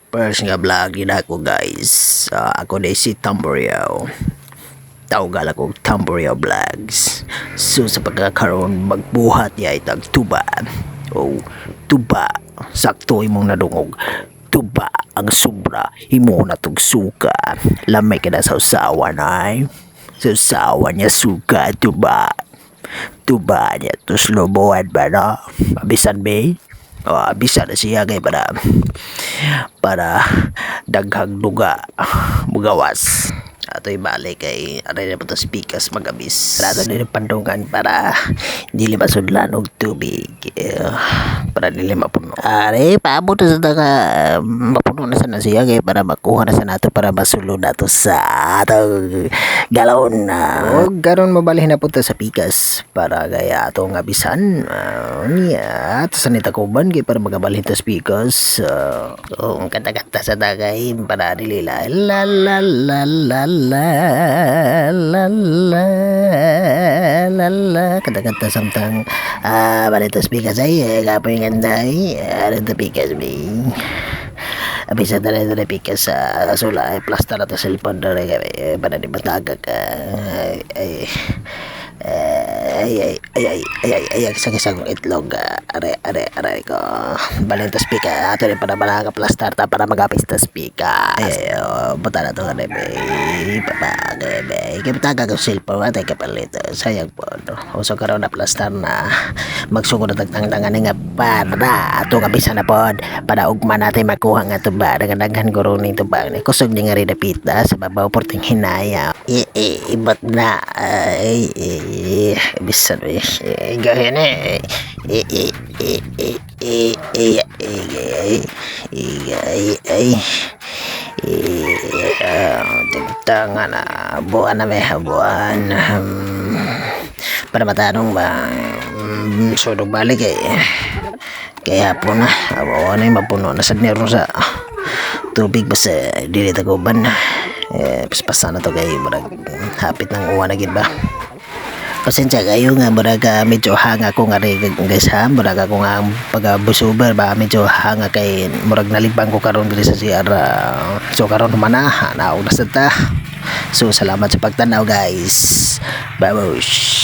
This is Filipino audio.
First nga vlog na ako guys. Ako na si Tamborio. Tawag ako Tamborio Vlogs. So sa pagkakaroon magbuhat ya itag tuba. O tuba. Sakto imong nadungog. Tuba ang sobra. Imo na tog suka. Lamay ka na sa usawa na Sa usawa niya suka tuba. Tuba niya to slobohan ba na? Abisan ba? Bisa na siya kay para daghang duga mugawas ato ibalik kay aray na po speakers magabis rato din pandungan para dili masudlan og tubig para dili mapuno aray paabot sa taga mapuno na sana siya kay para makuha na sa nato para masulod nato sa ato galon og garon mabalhin na po sa pikas para gaya ato nga bisan niya ato sa nitakuban kay para magabalhin ta speakers ang kanta-kanta sa tagay para dili la la la la la la la la la kanta-kanta samtang balita speakers ay kapoy ganday balita speakers may abisa dala pikas sa sula plaster at cellphone dala para di matagag ay kisang itlog are ko balin ta speaker ato rin para malaga plaster ta para magapis ta speaker buta na to ka nebe papagay kaya matagag ang cellphone at ay kapalit sayang po uso karoon na plaster na magsugod na tagtangtangan nga para ato kapisa na po para ugma natin makuha nga ito ba nagandaghan ko rin ito ba kusog ni nga rin napita sa babaw porting hinaya ibat na bisan gahin tangan na buwan na may buwan para matanong ba sudog balik kaya po na abawa na yung mapuno na sa nero sa tubig basta dili taguban paspasa na to kayo marag hapit ng uwan na gid ba pasensya kayo nga muraga medyo hanga ko nga rin guys ha muraga ko nga pag-busuber ba medyo hanga kay murag nalibang ko karon diri sa CR so karon naman na naog na sa ta so salamat sa pagtanaw guys babush.